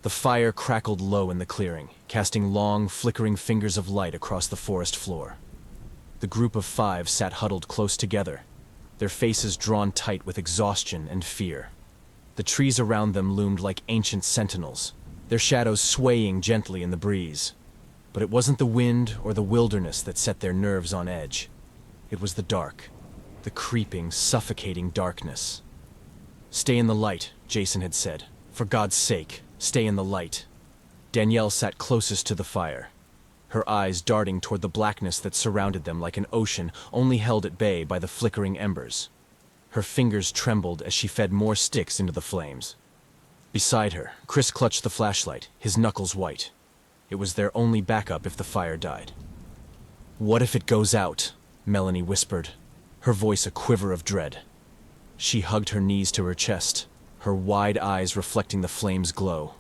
The fire crackled low in the clearing, casting long, flickering fingers of light across the forest floor. The group of 5 sat huddled close together, their faces drawn tight with exhaustion and fear. The trees around them loomed like ancient sentinels, their shadows swaying gently in the breeze. But it wasn't the wind or the wilderness that set their nerves on edge. It was the dark, the creeping, suffocating darkness. "Stay in the light," Jason had said. "For God's sake, stay in the light." Danielle sat closest to the fire, her eyes darting toward the blackness that surrounded them like an ocean only held at bay by the flickering embers. Her fingers trembled as she fed more sticks into the flames. Beside her, Chris clutched the flashlight, his knuckles white. It was their only backup if the fire died. "What if it goes out?" Melanie whispered, her voice a quiver of dread. She hugged her knees to her chest, her wide eyes reflecting the flame's glow.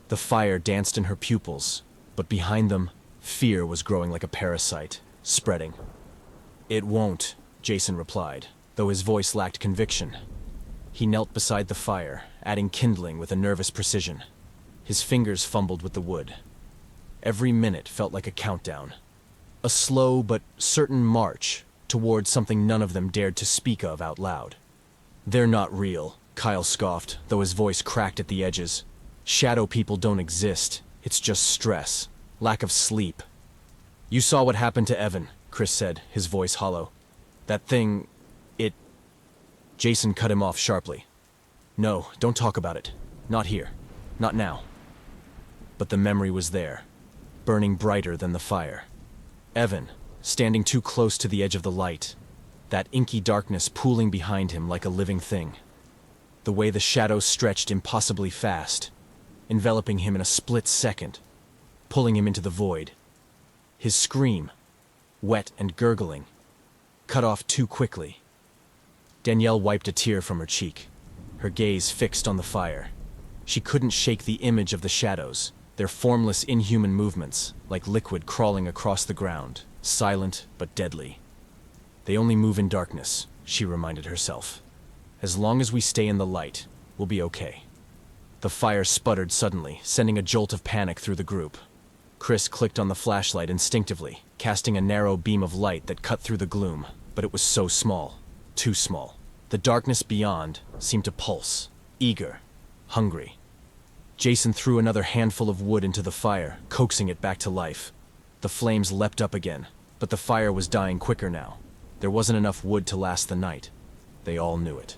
The fire danced in her pupils, but behind them, fear was growing like a parasite, spreading. "It won't," Jason replied, though his voice lacked conviction. He knelt beside the fire, adding kindling with a nervous precision. His fingers fumbled with the wood. Every minute felt like a countdown. A slow but certain march toward something none of them dared to speak of out loud. "They're not real," Kyle scoffed, though his voice cracked at the edges. "Shadow people don't exist. It's just stress, lack of sleep." "You saw what happened to Evan," Chris said, his voice hollow. "That thing, it—" Jason cut him off sharply. "No, don't talk about it. Not here. Not now." But the memory was there, burning brighter than the fire. Evan, standing too close to the edge of the light, that inky darkness pooling behind him like a living thing. The way the shadows stretched impossibly fast, enveloping him in a split second, pulling him into the void. His scream, wet and gurgling, cut off too quickly. Danielle wiped a tear from her cheek, her gaze fixed on the fire. She couldn't shake the image of the shadows, their formless, inhuman movements, like liquid crawling across the ground, silent but deadly. "They only move in darkness," she reminded herself. "As long as we stay in the light, we'll be okay." The fire sputtered suddenly, sending a jolt of panic through the group. Chris clicked on the flashlight instinctively, casting a narrow beam of light that cut through the gloom, but it was so small, too small. The darkness beyond seemed to pulse, eager, hungry. Jason threw another handful of wood into the fire, coaxing it back to life. The flames leapt up again, but the fire was dying quicker now. There wasn't enough wood to last the night. They all knew it.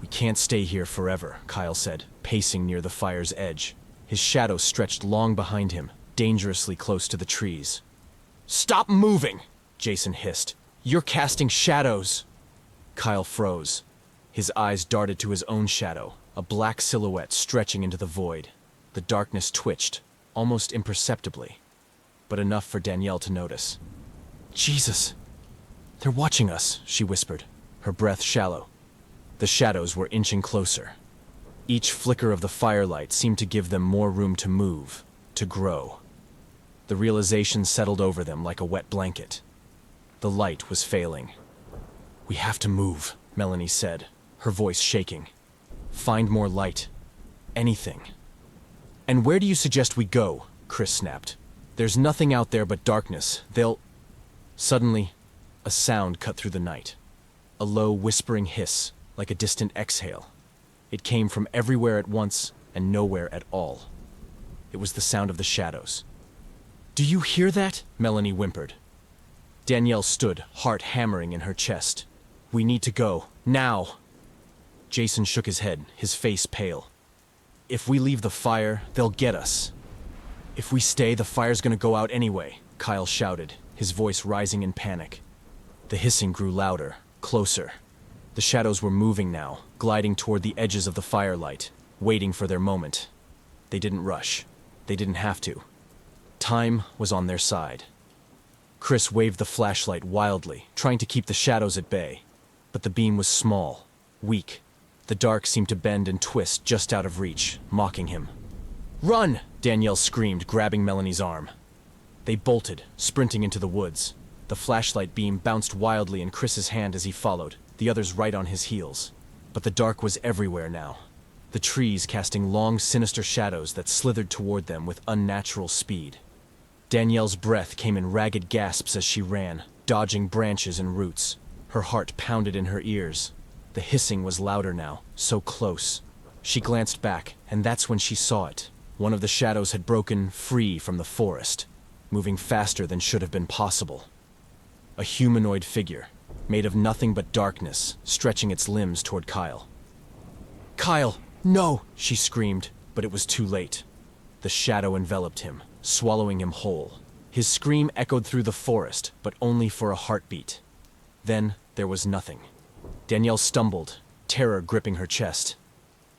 "We can't stay here forever," Kyle said, pacing near the fire's edge. His shadow stretched long behind him, dangerously close to the trees. "Stop moving!" Jason hissed. "You're casting shadows!" Kyle froze. His eyes darted to his own shadow, a black silhouette stretching into the void. The darkness twitched, almost imperceptibly, but enough for Danielle to notice. "Jesus! They're watching us," she whispered, her breath shallow. The shadows were inching closer. Each flicker of the firelight seemed to give them more room to move, to grow. The realization settled over them like a wet blanket. The light was failing. "We have to move," Melanie said, her voice shaking. "Find more light. Anything." "And where do you suggest we go?" Chris snapped. "There's nothing out there but darkness. They'll—" Suddenly, a sound cut through the night. A low, whispering hiss, like a distant exhale. It came from everywhere at once and nowhere at all. It was the sound of the shadows. "Do you hear that?" Melanie whimpered. Danielle stood, heart hammering in her chest. "We need to go. Now!" Jason shook his head, his face pale. "If we leave the fire, they'll get us." "If we stay, the fire's gonna go out anyway," Kyle shouted, his voice rising in panic. The hissing grew louder, closer. The shadows were moving now, gliding toward the edges of the firelight, waiting for their moment. They didn't rush. They didn't have to. Time was on their side. Chris waved the flashlight wildly, trying to keep the shadows at bay. But the beam was small, weak. The dark seemed to bend and twist just out of reach, mocking him. "Run!" Danielle screamed, grabbing Melanie's arm. They bolted, sprinting into the woods. The flashlight beam bounced wildly in Chris's hand as he followed, the others right on his heels. But the dark was everywhere now. the trees casting long, sinister shadows that slithered toward them with unnatural speed. Danielle's breath came in ragged gasps as she ran, dodging branches and roots. Her heart pounded in her ears. The hissing was louder now, so close. She glanced back, and that's when she saw it. One of the shadows had broken free from the forest, moving faster than should have been possible. A humanoid figure, made of nothing but darkness, stretching its limbs toward Kyle. "Kyle, no!" she screamed, but it was too late. The shadow enveloped him, swallowing him whole. His scream echoed through the forest, but only for a heartbeat. Then there was nothing. Danielle stumbled, terror gripping her chest.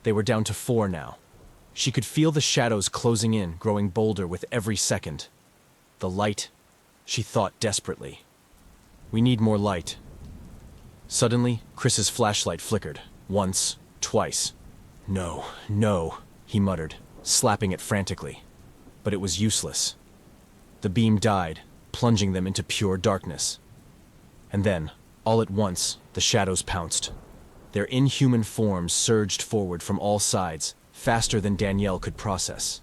They were down to 4 now. She could feel the shadows closing in, growing bolder with every second. The light, she thought desperately. "We need more light." Suddenly, Chris's flashlight flickered. Once, twice. "No, no," he muttered, slapping it frantically. But it was useless. The beam died, plunging them into pure darkness. And then, all at once, the shadows pounced. Their inhuman forms surged forward from all sides, faster than Danielle could process.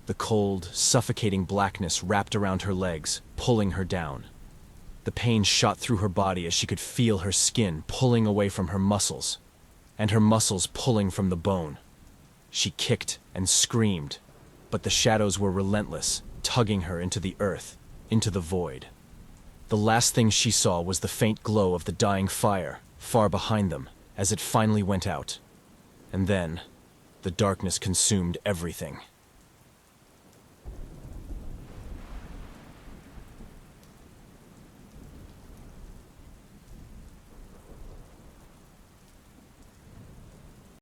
The cold, suffocating blackness wrapped around her legs, pulling her down. The pain shot through her body as she could feel her skin pulling away from her muscles, and her muscles pulling from the bone. She kicked and screamed, but the shadows were relentless, tugging her into the earth, into the void. The last thing she saw was the faint glow of the dying fire, far behind them, as it finally went out. And then, the darkness consumed everything.